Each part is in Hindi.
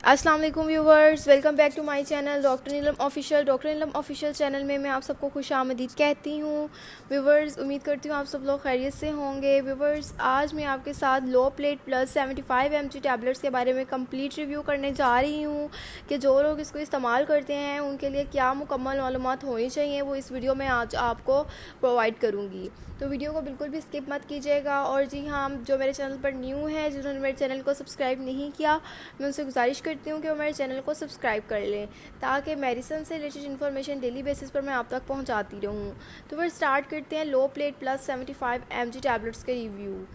अस्सलाम वालेकुम viewers, welcome back to my channel doctor Neelam official channel में मैं आप सबको खुश आमदीद कहती हूँ। व्यूवर्स, उम्मीद करती हूँ आप सब लोग खैरियत से होंगे। व्यूवर्स, आज मैं आपके साथ लो प्लेट प्लस 75 mg टैबलेट्स के बारे में कंप्लीट रिव्यू करने जा रही हूँ कि जो लोग इसको इस्तेमाल करते हैं उनके लिए क्या मुकम्मल मालूमात होनी चाहिए, वो इस वीडियो में आज आपको प्रोवाइड करूँगी। तो वीडियो को बिल्कुल भी स्किप मत कीजिएगा। और जी हाँ, जो मेरे चैनल पर न्यू है, जिन्होंने मेरे चैनल को सब्सक्राइब नहीं किया, मैं उनसे गुजारिश करती हूँ कि वो मेरे चैनल को सब्सक्राइब कर लें ताकि मेडिसिन से रिलेटेड इन्फॉर्मेशन डेली बेसिस पर मैं आप तक पहुँचाती रहूँ। तो फिर स्टार्ट करते हैं लो प्लेट प्लस 75 mg टैबलेट्स के रिव्यू।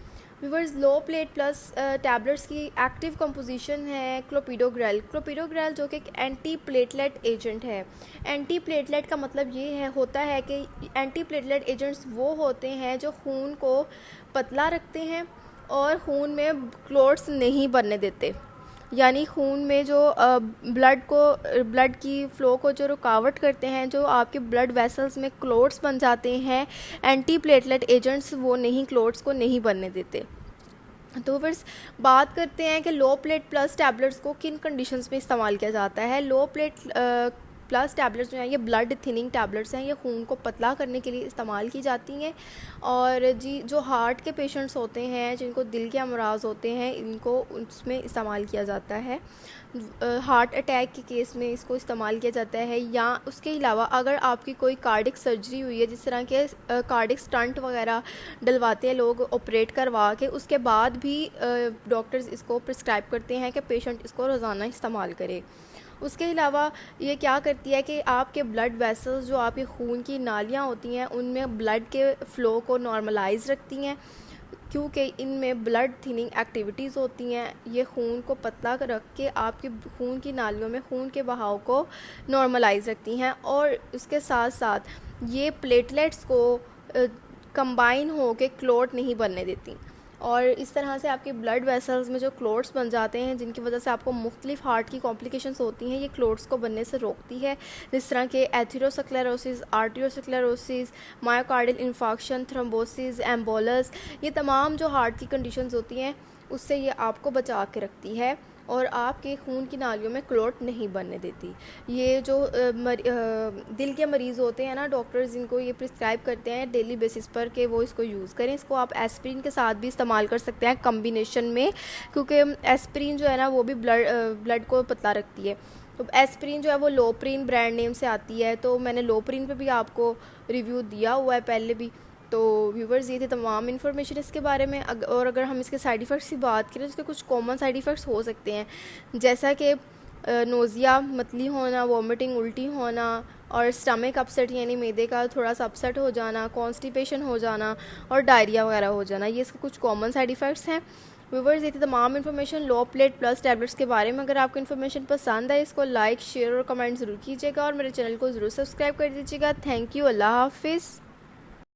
व्यूवर्स, लो प्लेट प्लस टैबलेट्स की एक्टिव कंपोजिशन है क्लोपिडोग्रेल जो कि एक एंटी प्लेटलेट एजेंट है। एंटी प्लेटलेट का मतलब ये होता है कि एंटी प्लेटलेट एजेंट्स वो होते हैं जो खून को पतला रखते हैं और खून में क्लॉट्स नहीं बनने देते, यानी खून में जो ब्लड की फ़्लो को जो रुकावट करते हैं, जो आपके ब्लड वेसल्स में क्लॉट्स बन जाते हैं, एंटी प्लेटलेट एजेंट्स वो नहीं, क्लॉट्स को नहीं बनने देते। तो फिर बात करते हैं कि लो प्लेट प्लस टैबलेट्स को किन कंडीशंस में इस्तेमाल किया जाता है। लो प्लेट प्लस टैबलेट्स जो हैं ये ब्लड थिनिंग टैबलेट्स हैं, ये खून को पतला करने के लिए इस्तेमाल की जाती हैं। और जी, जो हार्ट के पेशेंट्स होते हैं, जिनको दिल के अमराज होते हैं, इनको उसमें इस्तेमाल किया जाता है। हार्ट अटैक के केस में इसको इस्तेमाल किया जाता है, या उसके अलावा अगर आपकी कोई कार्डिक सर्जरी हुई है, जिस तरह के कार्डिक स्टंट वगैरह डलवाते हैं लोग ऑपरेट करवा के, उसके बाद भी डॉक्टर्स इसको प्रिस्क्राइब करते हैं कि पेशेंट इसको रोज़ाना इस्तेमाल करे। उसके अलावा ये क्या करती है कि आपके ब्लड वेसल्स, जो आपके खून की नालियाँ होती हैं, उनमें ब्लड के फ़्लो को नॉर्मलाइज रखती हैं, क्योंकि इनमें ब्लड थिनिंग एक्टिविटीज़ होती हैं। ये खून को पतला रख के आपके खून की नालियों में खून के बहाव को नॉर्मलाइज रखती हैं, और उसके साथ साथ ये प्लेटलेट्स को कंबाइन हो के क्लॉट नहीं बनने देती। और इस तरह से आपके ब्लड वेसल्स में जो क्लॉट्स बन जाते हैं, जिनकी वजह से आपको मुख्तलिफ हार्ट की कॉम्प्लिकेशंस होती हैं, ये क्लॉट्स को बनने से रोकती है, जिस तरह के atherosclerosis, arteriosclerosis, myocardial infarction, thrombosis, embolus, ये तमाम जो हार्ट की कंडीशंस होती हैं उससे ये आपको बचा के रखती है और आपके खून की नालियों में क्लॉट नहीं बनने देती। ये जो दिल के मरीज़ होते हैं ना, डॉक्टर्स इनको ये प्रिस्क्राइब करते हैं डेली बेसिस पर कि वो इसको यूज़ करें। इसको आप एस्पिरिन के साथ भी इस्तेमाल कर सकते हैं कम्बिनेशन में, क्योंकि एस्पिरिन जो है ना वो भी ब्लड को पतला रखती है। तो एस्पिरिन जो है वो लोप्रिन ब्रांड नेम से आती है, तो मैंने लोप्रिन पे भी आपको रिव्यू दिया हुआ है पहले भी। तो व्यूवर्स, ये थे तमाम इन्फॉर्मेशन इसके बारे में। और अगर हम इसके साइड इफ़ेक्ट्स की बात करें तो इसके कुछ कॉमन साइड इफ़ेक्ट्स हो सकते हैं, जैसा कि नोज़िया, मतली होना, वॉमिटिंग, उल्टी होना, और स्टमक अपसेट यानी मैदे का थोड़ा सा अपसेट हो जाना, कॉन्स्टिपेशन हो जाना और डायरिया वगैरह हो जाना, ये इसके कुछ कॉमन साइड इफ़ेक्ट्स हैं। व्यूवर्स, ये थी तमाम इन्फॉर्मेशन लो प्लेट प्लस टैबलेट्स के बारे में। अगर आपको इन्फॉर्मेशन पसंद है, इसको लाइक, शेयर और कमेंट ज़रूर कीजिएगा और मेरे चैनल को ज़रूर सब्सक्राइब कर दीजिएगा। थैंक यू, अल्लाह हाफिज़।